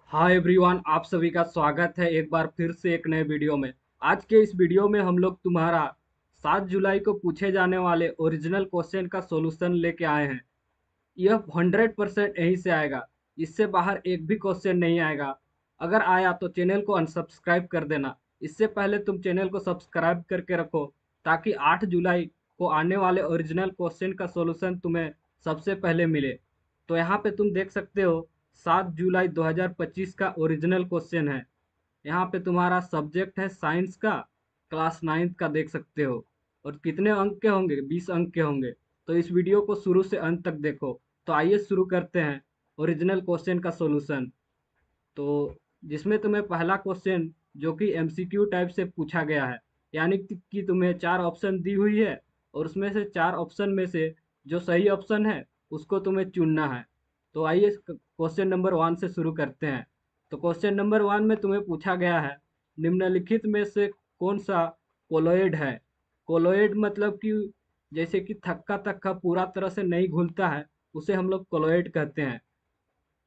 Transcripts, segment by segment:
Hi everyone, आप सभी का स्वागत है एक बार फिर से एक नए वीडियो में। आज के इस वीडियो में हम लोग तुम्हारा 7 जुलाई को पूछे जाने वाले ओरिजिनल क्वेश्चन का सॉल्यूशन लेके आए हैं। यह 100% यहीं से आएगा। इससे बाहर एक भी क्वेश्चन नहीं आएगा। अगर आया तो चैनल को अनसब्सक्राइब कर देना। इससे पहले तुम चैनल को सब्सक्राइब करके रखो ताकि 8 जुलाई को आने वाले ओरिजिनल क्वेश्चन का सॉल्यूशन तुम्हें सबसे पहले मिले। तो यहाँ पे तुम देख सकते हो 7 जुलाई 2025 का ओरिजिनल क्वेश्चन है। यहाँ पे तुम्हारा सब्जेक्ट है साइंस का, क्लास 9th का देख सकते हो। और कितने अंक के होंगे? 20 अंक के होंगे। तो इस वीडियो को शुरू से अंत तक देखो। तो आइए शुरू करते हैं ओरिजिनल क्वेश्चन का सॉल्यूशन। तो जिसमें तुम्हें पहला क्वेश्चन जो कि एमसीक्यू टाइप से पूछा गया है, यानी कि तुम्हें 4 ऑप्शन दी हुई है और उसमें से 4 ऑप्शन में से जो सही ऑप्शन है उसको तुम्हें चुनना है। तो आइए क्वेश्चन नंबर 1 से शुरू करते हैं। तो क्वेश्चन नंबर 1 में तुम्हें पूछा गया है, निम्नलिखित में से कौन सा कोलोइड है? कोलोइड मतलब कि जैसे कि थक्का थक्का पूरा तरह से नहीं घुलता है, उसे हम लोग कोलोइड कहते हैं।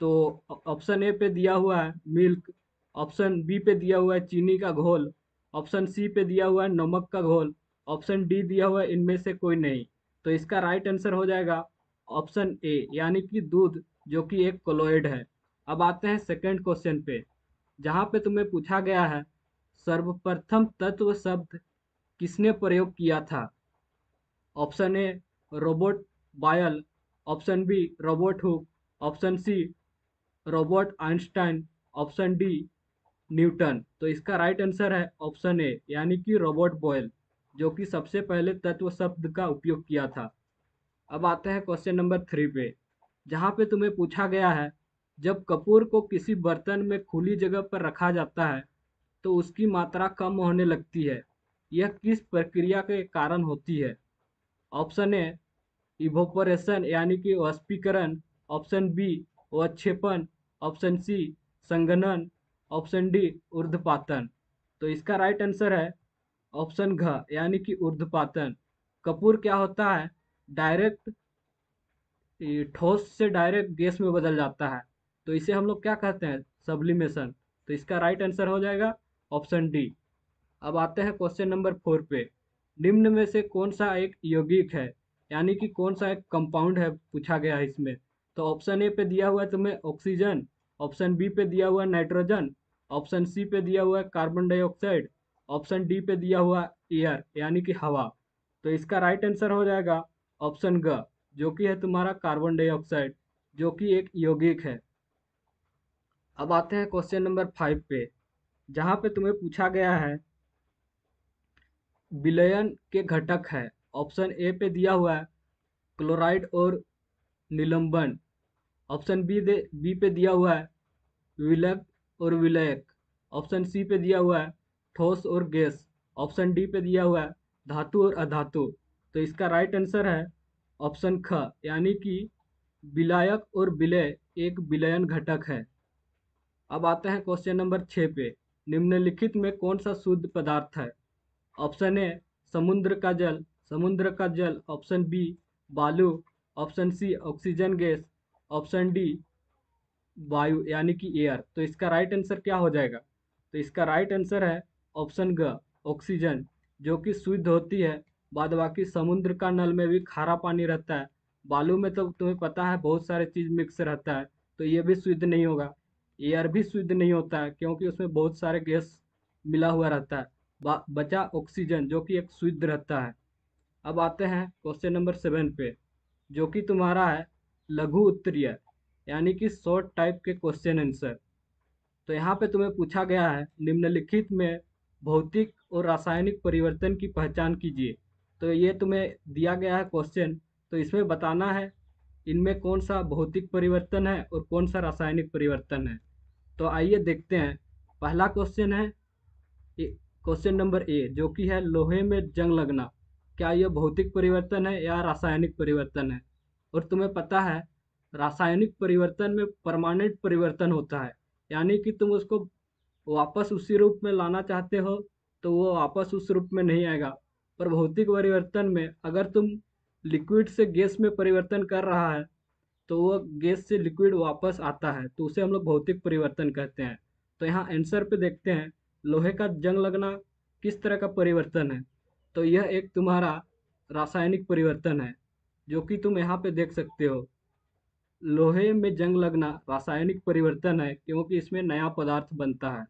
तो ऑप्शन ए पे दिया हुआ है मिल्क, ऑप्शन बी पे दिया हुआ है चीनी का घोल, ऑप्शन सी पे दिया हुआ है नमक का घोल, ऑप्शन डी दिया हुआ है इनमें से कोई नहीं। तो इसका राइट आंसर हो जाएगा ऑप्शन ए, यानी कि दूध, जो कि एक कोलोइड है। अब आते हैं सेकंड क्वेश्चन पे, जहाँ पे तुम्हें पूछा गया है सर्वप्रथम तत्व शब्द किसने प्रयोग किया था? Option A Robert Boyle, option B Robert Hooke, option C Robert Einstein, option D Newton. तो इसका राइट आंसर है ऑप्शन ए, यानी कि रॉबर्ट बॉयल, जो कि सबसे पहले तत्व शब्द का उपयोग किया था। अब आते हैं क्वेश्चन नंबर 3 पे, जहाँ पे तुम्हें पूछा गया है जब कपूर को किसी बर्तन में खुली जगह पर रखा जाता है तो उसकी मात्रा कम होने लगती है। यह किस प्रक्रिया के कारण होती है? ऑप्शन ए इवोपोरेशन यानी कि वाष्पीकरण, ऑप्शन बी अवक्षेपण, ऑप्शन सी संघनन, ऑप्शन डी ऊर्ध्वपातन। तो इसका राइट आंसर है ऑप्शन घ, यानी कि ऊर्ध्वपातन। कपूर क्या होता है, डायरेक्ट ठोस से डायरेक्ट गैस में बदल जाता है, तो इसे हम लोग क्या कहते हैं? सब्लिमेशन। तो इसका राइट आंसर हो जाएगा ऑप्शन डी। अब आते हैं क्वेश्चन नंबर 4 पे, निम्न में से कौन सा एक यौगिक है, यानी कि कौन सा एक कंपाउंड है पूछा गया है इसमें। तो ऑप्शन ए पे दिया हुआ है तुम्हें ऑक्सीजन, ऑप्शन बी पे दिया हुआ है नाइट्रोजन, ऑप्शन सी पे दिया हुआ है कार्बन डाइऑक्साइड, ऑप्शन डी पे दिया हुआ एयर यानी कि हवा। तो इसका राइट आंसर हो जाएगा ऑप्शन ग, जो कि है तुम्हारा कार्बन डाइऑक्साइड, जो कि एक यौगिक है। अब आते हैं क्वेश्चन नंबर 5 पे, जहाँ पे तुम्हें पूछा गया है विलयन के घटक है। ऑप्शन ए पे दिया हुआ है क्लोराइड और निलंबन, ऑप्शन बी पे दिया हुआ है विलक और विलयक, ऑप्शन सी पे दिया हुआ है ठोस और गैस, ऑप्शन डी पे दिया हुआ है धातु और अधातु। तो इसका राइट आंसर है ऑप्शन ख, यानी कि विलायक और विलय एक विलयन घटक है। अब आते हैं क्वेश्चन नंबर 6 पे, निम्नलिखित में कौन सा शुद्ध पदार्थ है? ऑप्शन ए समुद्र का जल, समुद्र का जल, ऑप्शन बी बालू, option C oxygen gas, option D वायु यानी कि एयर। तो इसका राइट आंसर क्या हो जाएगा? तो इसका राइट आंसर है ऑप्शन ग, ऑक्सीजन, जो कि शुद्ध होती है। बाद बाकी समुद्र का नल में भी खारा पानी रहता है, बालू में तो तुम्हें पता है बहुत सारे चीज मिक्स रहता है, तो ये भी शुद्ध नहीं होगा। एयर भी शुद्ध नहीं होता है क्योंकि उसमें बहुत सारे गैस मिला हुआ रहता है। बचा ऑक्सीजन, जो कि एक शुद्ध रहता है। अब आते हैं क्वेश्चन नंबर 7 पे, जो कि तुम्हारा है लघु उत्तरीय, यानी कि शॉर्ट टाइप के क्वेश्चन आंसर। तो यहाँ पे तुम्हें पूछा गया है निम्नलिखित में भौतिक और रासायनिक परिवर्तन की पहचान कीजिए। तो ये तुम्हें दिया गया है क्वेश्चन, तो इसमें बताना है इनमें कौन सा भौतिक परिवर्तन है और कौन सा रासायनिक परिवर्तन है। तो आइए देखते हैं। पहला क्वेश्चन है क्वेश्चन नंबर ए, जो कि है लोहे में जंग लगना, क्या यह भौतिक परिवर्तन है या रासायनिक परिवर्तन है? और तुम्हें पता है रासायनिक परिवर्तन में परमानेंट परिवर्तन होता है, यानी कि तुम उसको वापस उसी रूप में लाना चाहते हो तो वो वापस उस रूप में नहीं आएगा। पर भौतिक परिवर्तन में अगर तुम लिक्विड से गैस में परिवर्तन कर रहा है तो वो गैस से लिक्विड वापस आता है, तो उसे हम लोग भौतिक परिवर्तन कहते हैं। तो यहाँ आंसर पे देखते हैं, लोहे का जंग लगना किस तरह का परिवर्तन है। तो यह एक तुम्हारा रासायनिक परिवर्तन है, जो कि तुम यहाँ पे देख सकते हो। लोहे में जंग लगना रासायनिक परिवर्तन है, क्योंकि इसमें नया पदार्थ बनता है।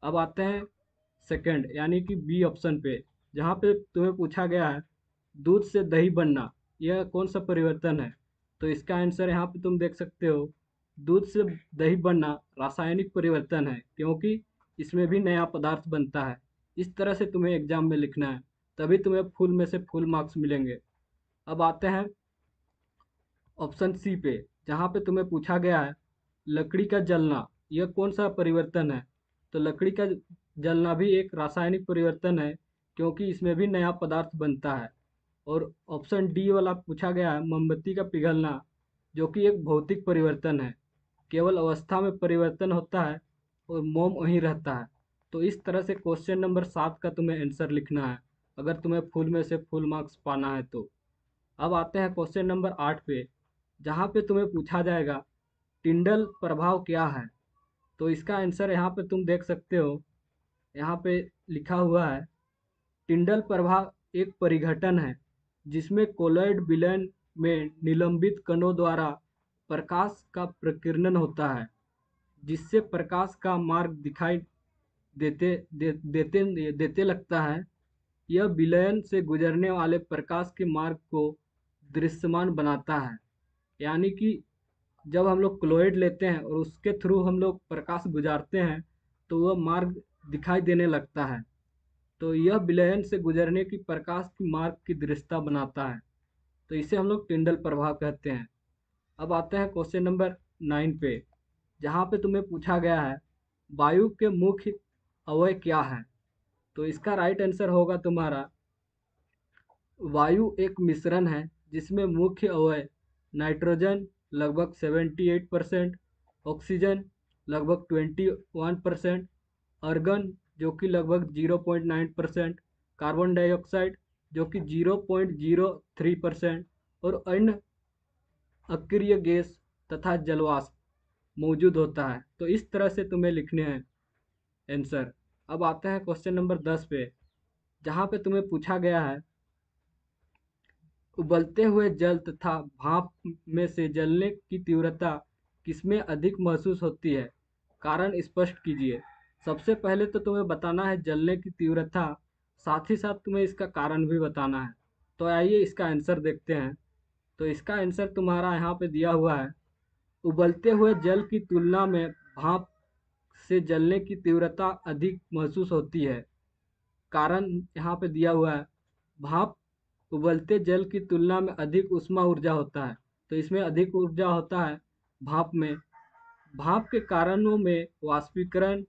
अब आते हैं सेकंड यानी कि बी ऑप्शन पे, जहाँ पे तुम्हें पूछा गया है दूध से दही बनना, यह कौन सा परिवर्तन है। तो इसका आंसर यहाँ पे तुम देख सकते हो, दूध से दही बनना रासायनिक परिवर्तन है, क्योंकि इसमें भी नया पदार्थ बनता है। इस तरह से तुम्हें एग्जाम में लिखना है, तभी तुम्हें फुल में से फुल मार्क्स मिलेंगे। अब आते हैं ऑप्शन सी पे, जहाँ पे तुम्हें पूछा गया है लकड़ी का जलना, यह कौन सा परिवर्तन है। तो लकड़ी का जलना भी एक रासायनिक परिवर्तन है, क्योंकि इसमें भी नया पदार्थ बनता है। और ऑप्शन डी वाला पूछा गया है मोमबत्ती का पिघलना, जो कि एक भौतिक परिवर्तन है, केवल अवस्था में परिवर्तन होता है और मोम वहीं रहता है। तो इस तरह से क्वेश्चन नंबर 7 का तुम्हें आंसर लिखना है, अगर तुम्हें फुल में से फुल मार्क्स पाना है तो। अब आते हैं क्वेश्चन नंबर 8 पे, जहाँ पे तुम्हें पूछा जाएगा टिंडल प्रभाव क्या है। तो इसका आंसर यहाँ पे तुम देख सकते हो, यहाँ पे लिखा हुआ है टिंडल प्रभाव एक परिघटन है जिसमें कोलॉइड विलयन में निलंबित कणों द्वारा प्रकाश का प्रकीर्णन होता है, जिससे प्रकाश का मार्ग दिखाई देते लगता है। यह विलयन से गुजरने वाले प्रकाश के मार्ग को दृश्यमान बनाता है। यानी कि जब हम लोग क्लोराइड लेते हैं और उसके थ्रू हम लोग प्रकाश गुजारते हैं, तो वह मार्ग दिखाई देने लगता है। तो यह विलयन से गुजरने की प्रकाश की मार्ग की दृश्यता बनाता है, तो इसे हम लोग टिंडल प्रभाव कहते हैं। अब आते हैं क्वेश्चन नंबर 9 पे, जहाँ पे तुम्हें पूछा गया है वायु के मुख्य अवयव क्या है। तो इसका राइट आंसर होगा तुम्हारा, वायु एक मिश्रण है जिसमें मुख्य अवयव नाइट्रोजन लगभग 78%, ऑक्सीजन लगभग 21%, अर्गन जो कि लगभग 0.9%, कार्बन डाइऑक्साइड जो कि 0.03% और अन्य अक्रिय गैस तथा जलवाष्प मौजूद होता है। तो इस तरह से तुम्हें लिखने हैं आंसर। अब आते हैं क्वेश्चन नंबर 10 पे, जहाँ पे तुम्हें पूछा गया है उबलते हुए जल तथा भाप में से जलने की तीव्रता किसमें अधिक महसूस होती है, कारण स्पष्ट कीजिए। सबसे पहले तो तुम्हें बताना है जलने की तीव्रता, साथ ही साथ तुम्हें इसका कारण भी बताना है। तो आइए इसका आंसर देखते हैं। तो इसका आंसर तुम्हारा यहाँ पे दिया हुआ है, उबलते हुए जल की तुलना में भाप से जलने की तीव्रता अधिक महसूस होती है। कारण यहाँ पे दिया हुआ है, भाप उबलते जल की तुलना में अधिक ऊष्मा ऊर्जा होता है, तो इसमें अधिक ऊर्जा होता है भाप में। भाप के कारणों में वाष्पीकरण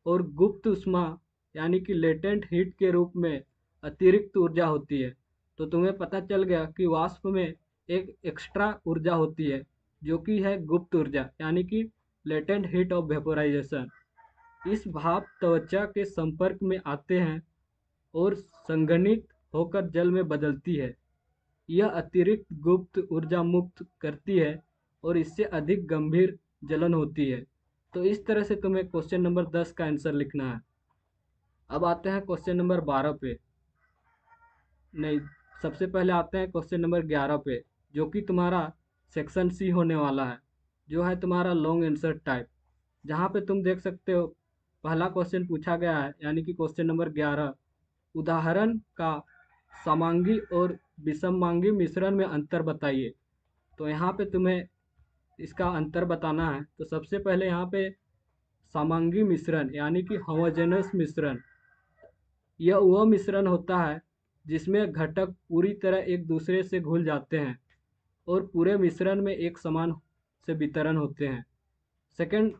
और गुप्त ऊष्मा यानी कि लेटेंट हीट के रूप में अतिरिक्त ऊर्जा होती है। तो तुम्हें पता चल गया कि वाष्प में एक एक्स्ट्रा ऊर्जा होती है, जो कि है गुप्त ऊर्जा यानी कि लेटेंट हीट ऑफ वेपोराइजेशन। इस भाप त्वचा के संपर्क में आते हैं और संघनित होकर जल में बदलती है। यह अतिरिक्त गुप्त ऊर्जा मुक्त करती है और इससे अधिक गंभीर जलन होती है। तो इस तरह से तुम्हें क्वेश्चन नंबर 10 का आंसर लिखना है। अब आते हैं क्वेश्चन नंबर 12 पे, नहीं, सबसे पहले आते हैं क्वेश्चन नंबर 11 पे, जो कि तुम्हारा सेक्शन सी होने वाला है, जो है तुम्हारा लॉन्ग आंसर टाइप। जहाँ पे तुम देख सकते हो पहला क्वेश्चन पूछा गया है यानी कि क्वेश्चन नंबर 11, उदाहरण का समांगी और विषमांगी मिश्रण में अंतर बताइए। तो यहाँ पे तुम्हें इसका अंतर बताना है। तो सबसे पहले यहाँ पे समांगी मिश्रण यानी कि होमोजेनस मिश्रण, यह वह मिश्रण होता है जिसमें घटक पूरी तरह एक दूसरे से घुल जाते हैं और पूरे मिश्रण में एक समान से वितरण होते हैं। सेकंड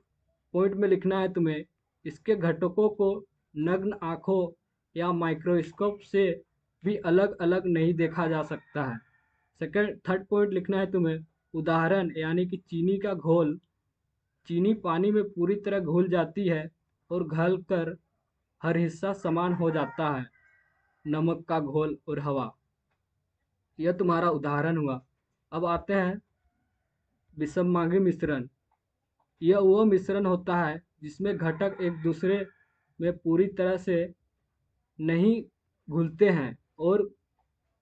पॉइंट में लिखना है तुम्हें, इसके घटकों को नग्न आँखों या माइक्रोस्कोप से भी अलग अलग नहीं देखा जा सकता है। थर्ड पॉइंट लिखना है तुम्हें, उदाहरण यानी कि चीनी का घोल, चीनी पानी में पूरी तरह घुल जाती है और घल कर हर हिस्सा समान हो जाता है, नमक का घोल और हवा। यह तुम्हारा उदाहरण हुआ। अब आते हैं विषममांगी मिश्रण, यह वो मिश्रण होता है जिसमें घटक एक दूसरे में पूरी तरह से नहीं घुलते हैं और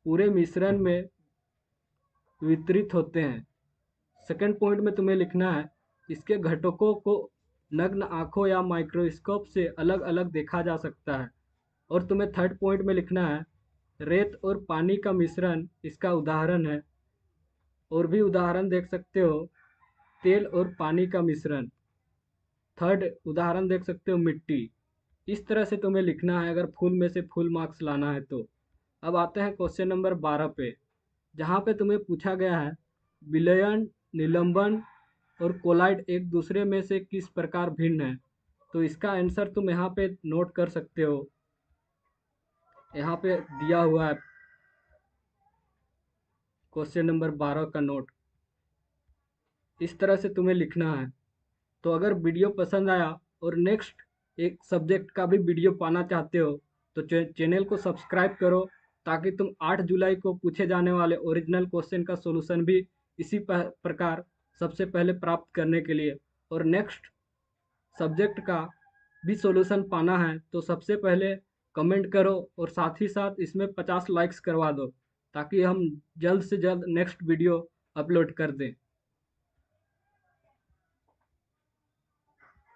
पूरे मिश्रण में वितरित होते हैं। सेकंड पॉइंट में तुम्हें लिखना है, इसके घटकों को नग्न आंखों या माइक्रोस्कोप से अलग अलग देखा जा सकता है। और तुम्हें थर्ड पॉइंट में लिखना है, रेत और पानी का मिश्रण इसका उदाहरण है। और भी उदाहरण देख सकते हो, तेल और पानी का मिश्रण। थर्ड उदाहरण देख सकते हो, मिट्टी। इस तरह से तुम्हें लिखना है अगर फुल में से फुल मार्क्स लाना है तो। अब आते हैं क्वेश्चन नंबर 12 पे, जहाँ पे तुम्हें पूछा गया है, विलयन, निलंबन और कोलाइड एक दूसरे में से किस प्रकार भिन्न है। तो इसका आंसर तुम यहाँ पे नोट कर सकते हो, यहाँ पे दिया हुआ है क्वेश्चन नंबर 12 का नोट। इस तरह से तुम्हें लिखना है। तो अगर वीडियो पसंद आया और नेक्स्ट एक सब्जेक्ट का भी वीडियो पाना चाहते हो तो चैनल को सब्सक्राइब करो, ताकि तुम 8 जुलाई को पूछे जाने वाले ओरिजिनल क्वेश्चन का सॉल्यूशन भी इसी प्रकार सबसे पहले प्राप्त करने के लिए, और नेक्स्ट सब्जेक्ट का भी सॉल्यूशन पाना है तो सबसे पहले कमेंट करो और साथ ही साथ इसमें 50 लाइक्स करवा दो, ताकि हम जल्द से जल्द नेक्स्ट वीडियो अपलोड कर दें।